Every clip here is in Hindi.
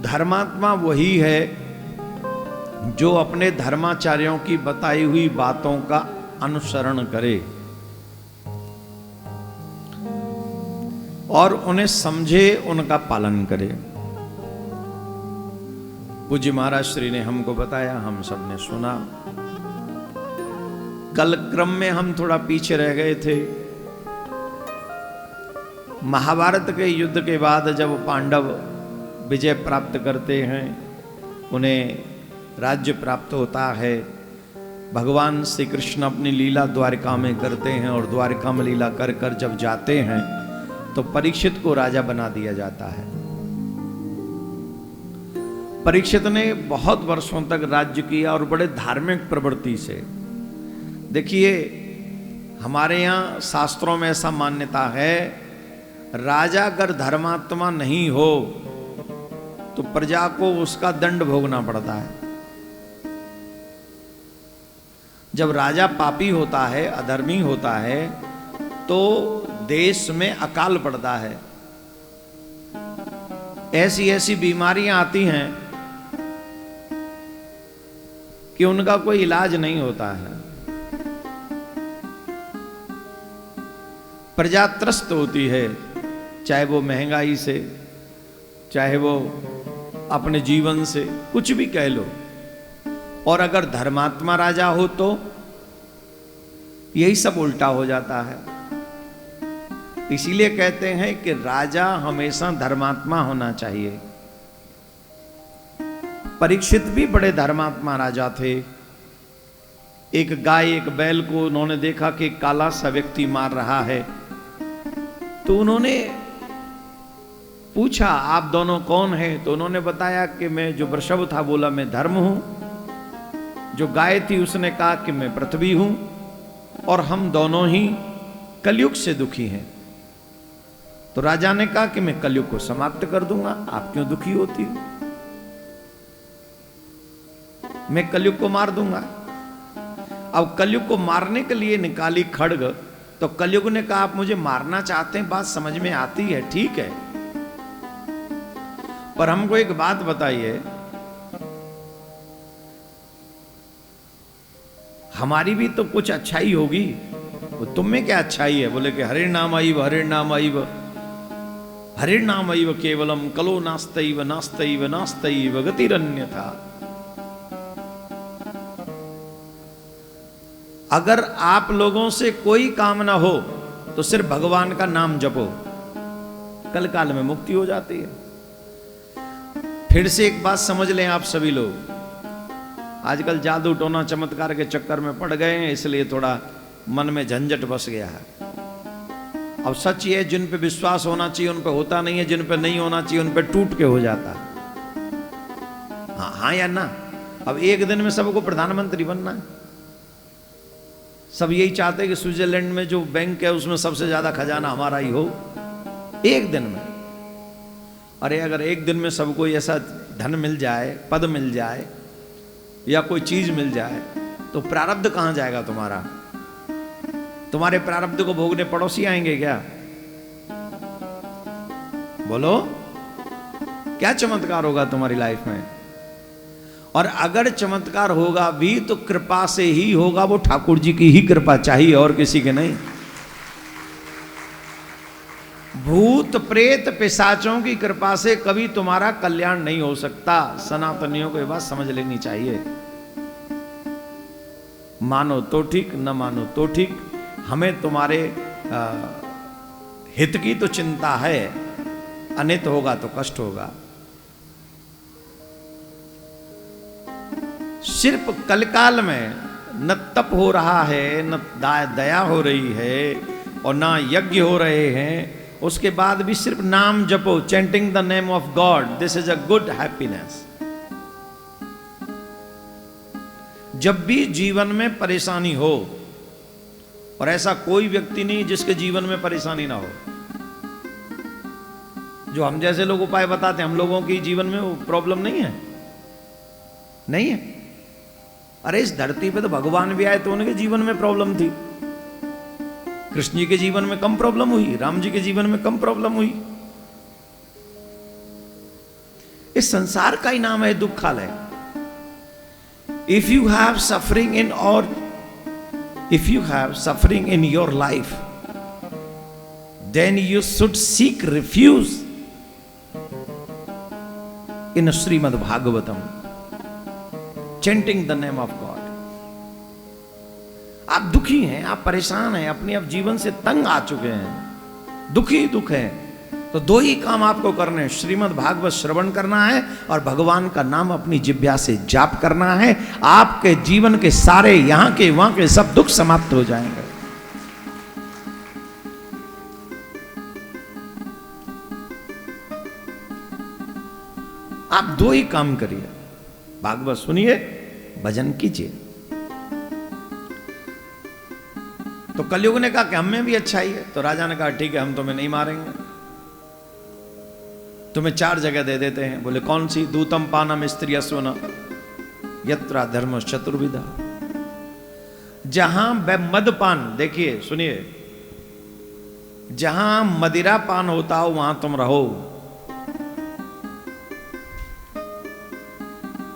धर्मात्मा वही है जो अपने धर्माचार्यों की बताई हुई बातों का अनुसरण करे और उन्हें समझे, उनका पालन करे। पूज्य महाराज श्री ने हमको बताया, हम सब ने सुना। कल क्रम में हम थोड़ा पीछे रह गए थे। महाभारत के युद्ध के बाद जब पांडव विजय प्राप्त करते हैं, उन्हें राज्य प्राप्त होता है, भगवान श्री कृष्ण अपनी लीला द्वारिका में करते हैं और द्वारिका में लीला कर कर जब जाते हैं तो परीक्षित को राजा बना दिया जाता है। परीक्षित ने बहुत वर्षों तक राज्य किया और बड़े धार्मिक प्रवृत्ति से। देखिए, हमारे यहाँ शास्त्रों में ऐसा मान्यता है, राजा अगर धर्मात्मा नहीं हो तो प्रजा को उसका दंड भोगना पड़ता है। जब राजा पापी होता है, अधर्मी होता है, तो देश में अकाल पड़ता है। ऐसी ऐसी बीमारियां आती हैं कि उनका कोई इलाज नहीं होता है। प्रजा त्रस्त होती है, चाहे वो महंगाई से, चाहे वो अपने जीवन से, कुछ भी कह लो। और अगर धर्मात्मा राजा हो तो यही सब उल्टा हो जाता है। इसीलिए कहते हैं कि राजा हमेशा धर्मात्मा होना चाहिए। परीक्षित भी बड़े धर्मात्मा राजा थे। एक गाय एक बैल को उन्होंने देखा कि काला सा व्यक्ति मार रहा है, तो उन्होंने पूछा, आप दोनों कौन हैं? तो उन्होंने बताया कि मैं जो वृषभ था बोला मैं धर्म हूं, जो गाय थी उसने कहा कि मैं पृथ्वी हूं, और हम दोनों ही कलयुग से दुखी हैं। तो राजा ने कहा कि मैं कलयुग को समाप्त कर दूंगा, आप क्यों दुखी होती हो? मैं कलयुग को मार दूंगा। अब कलयुग को मारने के लिए निकाली खड्ग, तो कलयुग ने कहा आप मुझे मारना चाहते हैं, बात समझ में आती है, ठीक है, पर हमको एक बात बताइए, हमारी भी तो कुछ अच्छाई होगी, वो तुम में क्या अच्छाई है? बोले कि हरे नाम आईव, हरे नाम आईव, हरे नाम आईव केवलम, कलो नास्तैव नास्तैव नास्तैव गतिरन्यथा। अगर आप लोगों से कोई काम ना हो तो सिर्फ भगवान का नाम जपो, कल काल में मुक्ति हो जाती है। फिर से एक बात समझ लें आप सभी लोग, आजकल जादू टोना चमत्कार के चक्कर में पड़ गए हैं, इसलिए थोड़ा मन में झंझट बस गया है। अब सच ये, जिन पे विश्वास होना चाहिए उन पे होता नहीं है, जिन पे नहीं होना चाहिए उन पे टूट के हो जाता है। हाँ या ना? अब एक दिन में सबको प्रधानमंत्री बनना है। सब यही चाहते हैं कि स्विट्जरलैंड में जो बैंक है उसमें सबसे ज्यादा खजाना हमारा ही हो, एक दिन में। अरे अगर एक दिन में सबको ऐसा धन मिल जाए, पद मिल जाए या कोई चीज मिल जाए, तो प्रारब्ध कहां जाएगा तुम्हारा? तुम्हारे प्रारब्ध को भोगने पड़ोसी आएंगे क्या? बोलो, क्या चमत्कार होगा तुम्हारी लाइफ में? और अगर चमत्कार होगा भी तो कृपा से ही होगा, वो ठाकुर जी की ही कृपा चाहिए और किसी के नहीं। भूत प्रेत पिशाचों की कृपा से कभी तुम्हारा कल्याण नहीं हो सकता। सनातनियों को ये बात समझ लेनी चाहिए। मानो तो ठीक, न मानो तो ठीक, हमें तुम्हारे हित की तो चिंता है, अनित होगा तो कष्ट होगा। सिर्फ कलकाल में न तप हो रहा है, न दया हो रही है, और ना यज्ञ हो रहे हैं, उसके बाद भी सिर्फ नाम जपो, chanting the name of God, this is a good happiness. जब भी जीवन में परेशानी हो, और ऐसा कोई व्यक्ति नहीं जिसके जीवन में परेशानी ना हो, जो हम जैसे लोग उपाय बताते हैं, हम लोगों की जीवन में वो प्रॉब्लम नहीं है, नहीं है। अरे इस धरती पे तो भगवान भी आए तो उनके जीवन में प्रॉब्लम थी। कृष्ण जी के जीवन में कम प्रॉब्लम हुई, राम जी के जीवन में कम प्रॉब्लम हुई। इस संसार का ही नाम है दुखालय। If you have suffering in और if you have suffering in your life, then you should seek refuge in Shrimad Bhagavatam, chanting the name of God. आप दुखी हैं, आप परेशान हैं, अपने आप जीवन से तंग आ चुके हैं, दुखी दुख है, तो दो ही काम आपको करने हैं, श्रीमद् भागवत श्रवण करना है और भगवान का नाम अपनी जिह्वा से जाप करना है। आपके जीवन के सारे यहां के वहां के सब दुख समाप्त हो जाएंगे। आप दो ही काम करिए, भागवत सुनिए, भजन कीजिए। तो कलयुग ने कहा कि हमें भी अच्छा ही है, तो राजा ने कहा ठीक है, हम तुम्हें नहीं मारेंगे, तुम्हें 4 जगह दे देते हैं। बोले कौन सी? दूतम पानम स्त्री स्वना यत्रा धर्म चतुर्विधा। जहां मदपान, देखिए सुनिए, जहां मदिरा पान होता हो वहां तुम रहो।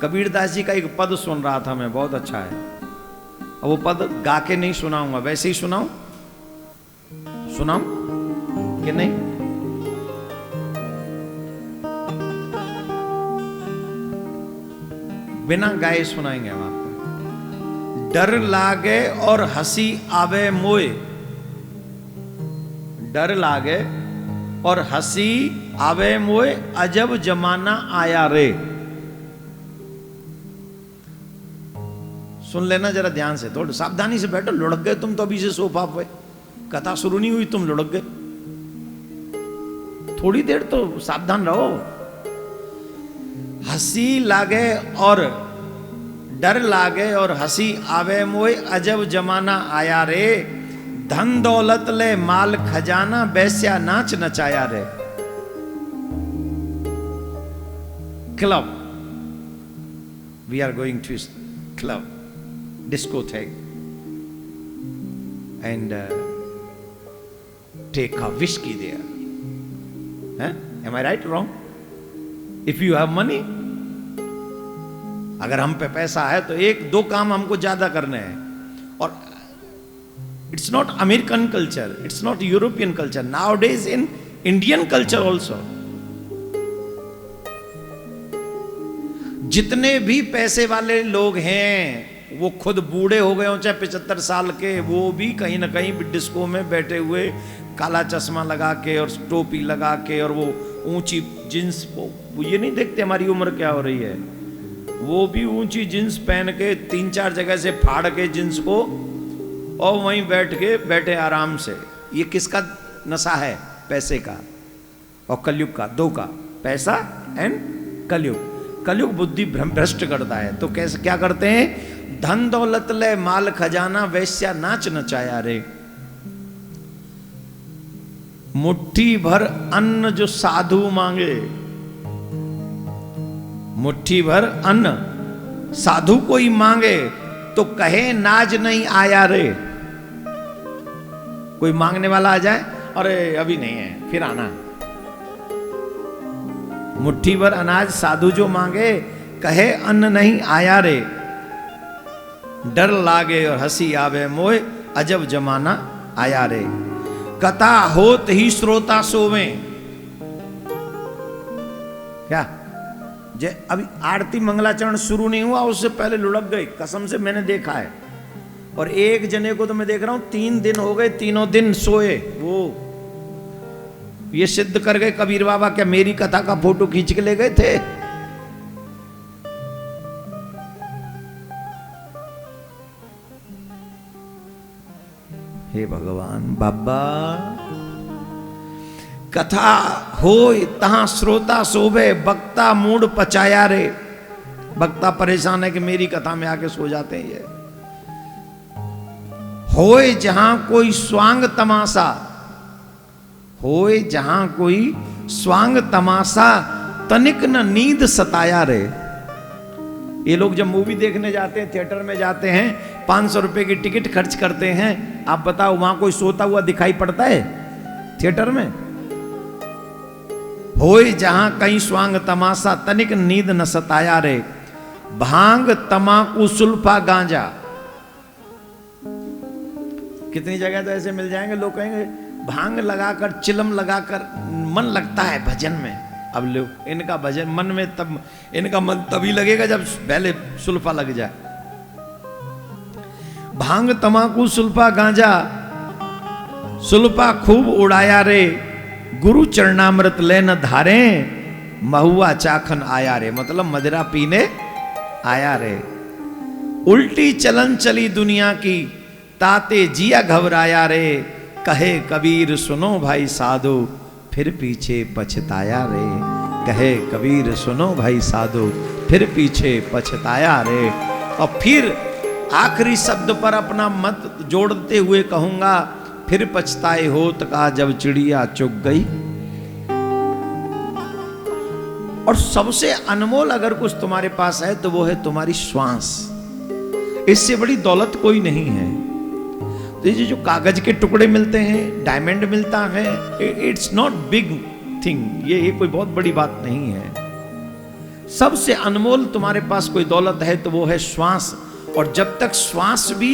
कबीरदास जी का एक पद सुन रहा था मैं, बहुत अच्छा है। अब वो पद गा के नहीं सुनाऊंगा, वैसे ही सुनाऊं, सुनाऊं कि नहीं? बिना गाए सुनाएंगे हम आपको। डर लागे और हंसी आवे मोए, डर लागे और हंसी आवे मोए, अजब जमाना आया रे। सुन लेना जरा ध्यान से, थोड़ा सावधानी से बैठो। लुढ़क गए तुम तो अभी से सोफा पे, कथा शुरू नहीं हुई तुम लुढ़क गए। थोड़ी देर तो सावधान रहो। हंसी लागे और डर लागे और हंसी आवे मोए, अजब जमाना आया रे। धन दौलत ले माल खजाना, बैस्या नाच नचाया रे। Club, we are going to club, discotheque, and take a whiskey there. Am I right or wrong? If you have money, अगर हम पे पैसा है तो 1-2 काम हमको ज्यादा करने हैं। और it's not American culture, it's not European culture, now days in Indian culture also. जितने भी पैसे वाले लोग हैं, वो खुद बूढ़े हो गए हो चाहे 75 साल के, वो भी कहीं ना कहीं डिस्को में बैठे हुए, काला चश्मा लगा के और टोपी लगा के और वो ऊंची जींस, वो ये नहीं देखते हमारी उम्र क्या हो रही है, वो भी ऊंची जींस पहन के 3-4 जगह से फाड़ के जींस को और वहीं बैठे आराम से। ये किसका नशा है? पैसे का और कलयुग का, 2 का, पैसा एंड कलयुग। कलयुग बुद्धि भ्रष्ट करता है। तो कैसे क्या करते हैं? धन दौलत ले माल खजाना, वैश्या नाच नचाया रे। मुट्ठी भर अन्न जो साधु मांगे, मुट्ठी भर अन्न साधु कोई मांगे तो कहे नाज नहीं आया रे। कोई मांगने वाला आ जाए, अरे अभी नहीं है, फिर आना। मुट्ठी भर अनाज साधु जो मांगे, कहे अन्न नहीं आया रे। डर लागे और हंसी आवे मोए, अजब जमाना आया रे। कथा होत ही श्रोता सोवे। क्या जे अभी आरती मंगलाचरण शुरू नहीं हुआ उससे पहले लुढ़क गई, कसम से मैंने देखा है। और एक जने को तो मैं देख रहा हूं 3 दिन हो गए, तीनों दिन सोए। वो ये सिद्ध कर गए कबीर बाबा, क्या मेरी कथा का फोटो खींच के ले गए थे? हे भगवान बाबा, कथा हो तहां श्रोता सोवे, बक्ता मूड पचाया रे। बक्ता परेशान है कि मेरी कथा में आके सो जाते हैं ये। होए जहां कोई स्वांग तमाशा, होए जहां कोई स्वांग तमाशा, तनिक न नींद सताया रे। ये लोग जब मूवी देखने जाते हैं, थिएटर में जाते हैं, 500 रुपए की टिकट खर्च करते हैं। आप बताओ वहां कोई सोता हुआ दिखाई पड़ता है थिएटर में? होए जहां कहीं स्वांग तमाशा, तनिक नींद न सताया रे। भांग तमाकू सुल्फा गांजा, कितनी जगह तो ऐसे मिल जाएंगे, लोग कहेंगे भांग लगाकर चिलम लगाकर मन लगता है भजन में। अब लोग इनका भजन मन में तब, इनका मन तभी लगेगा जब पहले सुल्फा लग जाए। भांग तमाकू सुल्फा गांजा, सुल्फा खूब उड़ाया रे। गुरु चरणामृत ले न धारे, महुआ चाखन आया रे। मतलब मदिरा पीने आया रे। उल्टी चलन चली दुनिया की, ताते जिया घबराया रे। कहे कबीर सुनो भाई साधु, फिर पीछे पछताया रे। कहे कबीर सुनो भाई साधु, फिर पीछे पछताया रे। और फिर आखिरी शब्द पर अपना मत जोड़ते हुए कहूंगा, फिर पछताए होत का जब चिड़िया चुग गई। और सबसे अनमोल अगर कुछ तुम्हारे पास है तो वो है तुम्हारी श्वास। इससे बड़ी दौलत कोई नहीं है। तो ये जो कागज के टुकड़े मिलते हैं, डायमंड मिलता है, इट्स नॉट बिग थिंग, ये कोई बहुत बड़ी बात नहीं है। सबसे अनमोल तुम्हारे पास कोई दौलत है तो वो है श्वास। और जब तक श्वास भी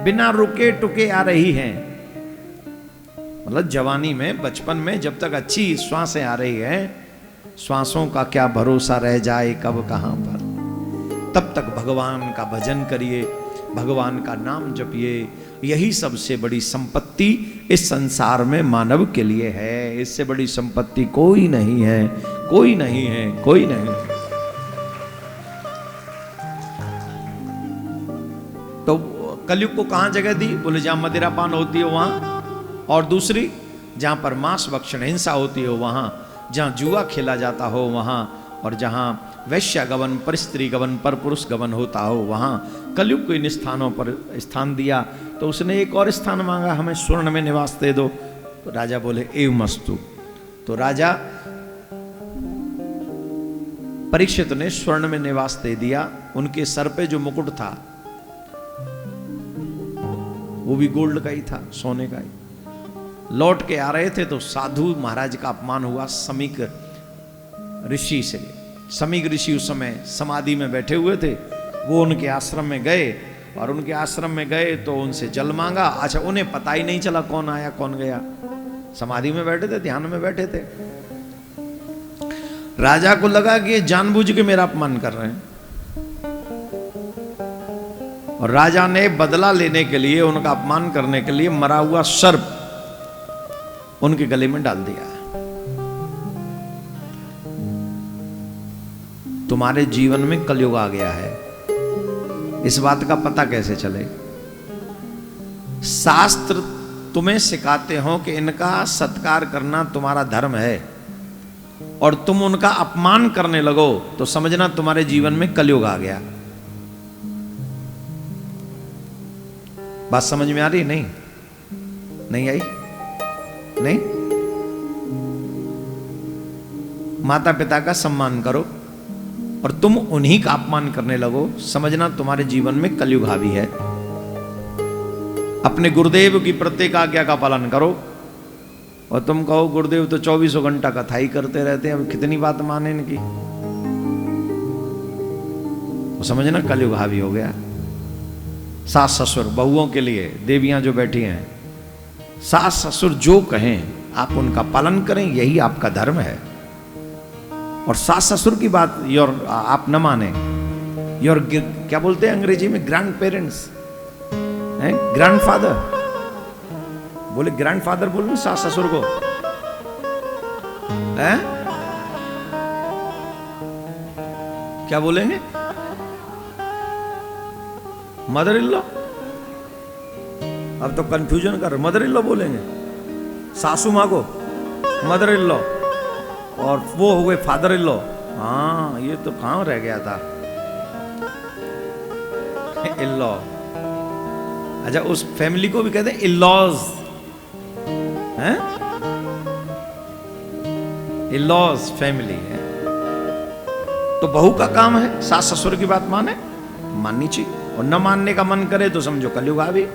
बिना रुके टुके आ रही है, मतलब जवानी में, बचपन में जब तक अच्छी श्वासें आ रही है, श्वासों का क्या भरोसा रह जाए कब कहां पर, तब तक भगवान का भजन करिए, भगवान का नाम जपिए। यही सबसे बड़ी संपत्ति इस संसार में मानव के लिए है। इससे बड़ी संपत्ति कोई नहीं है, कोई नहीं है, कोई नहीं। तो कलयुग को कहां जगह दी? बोले जहां मदिरापान होती है वहां, और दूसरी जहां पर मांस भक्षण हिंसा होती हो वहां, जहां जुआ खेला जाता हो वहां, और जहां वैश्य गवन, पर स्त्री गवन, पर पुरुष गवन होता हो वहां। कलयुग को इन स्थानों पर स्थान दिया। तो उसने एक और स्थान मांगा, हमें स्वर्ण में निवास दे दो। तो राजा बोले एवमस्तु। तो राजा परीक्षित ने स्वर्ण में निवास दे दिया। उनके सर पे जो मुकुट था वो भी गोल्ड का ही था, सोने का ही। लौट के आ रहे थे तो साधु महाराज का अपमान हुआ समीक ऋषि से। समीक ऋषि उस समय समाधि में बैठे हुए थे। वो उनके आश्रम में गए, और उनके आश्रम में गए तो उनसे जल मांगा। अच्छा, उन्हें पता ही नहीं चला कौन आया कौन गया। समाधि में बैठे थे, ध्यान में बैठे थे। राजा को लगा कि ये जानबूझ के मेरा अपमान कर रहे हैं, और राजा ने बदला लेने के लिए, उनका अपमान करने के लिए मरा हुआ सर्प उनके गले में डाल दिया। तुम्हारे जीवन में कलयुग आ गया है, इस बात का पता कैसे चले? शास्त्र तुम्हें सिखाते हो कि इनका सत्कार करना तुम्हारा धर्म है, और तुम उनका अपमान करने लगो तो समझना तुम्हारे जीवन में कलयुग आ गया। बात समझ में आ रही? नहीं, नहीं आई? नहीं? माता पिता का सम्मान करो और तुम उन्हीं का अपमान करने लगो, समझना तुम्हारे जीवन में कलयुग हावी है। अपने गुरुदेव की प्रत्येक आज्ञा का पालन करो, और तुम कहो गुरुदेव तो 24 घंटा कथा ही करते रहते हैं, अब कितनी बात माने इनकी, तो समझना कलयुग हावी हो गया। सास ससुर, बहुओं के लिए देवियां जो बैठी हैं, सास ससुर जो कहें आप उनका पालन करें, यही आपका धर्म है। और सास ससुर की बात आप न माने, क्या बोलते हैं अंग्रेजी में, ग्रैंड पेरेंट्स हैं, ग्रैंडफादर, बोले ग्रैंडफादर बोलो सास ससुर को, हैं? क्या बोलेंगे? Mother in law. अब तो कंफ्यूजन कर, मदर इन लॉ बोलेंगे, सासू माँ को मदर इन लॉ, और वो हो गए फादर इन लॉ। हाँ, ये तो कहां रह गया था, इन लॉ। अच्छा, उस फैमिली को भी कहते हैं इन लॉज, हैं? इन लॉज फैमिली है। तो बहू का काम है सास ससुर की बात माने, माननी चाहिए, और न मानने का मन करे तो समझो कलयुग आ भी।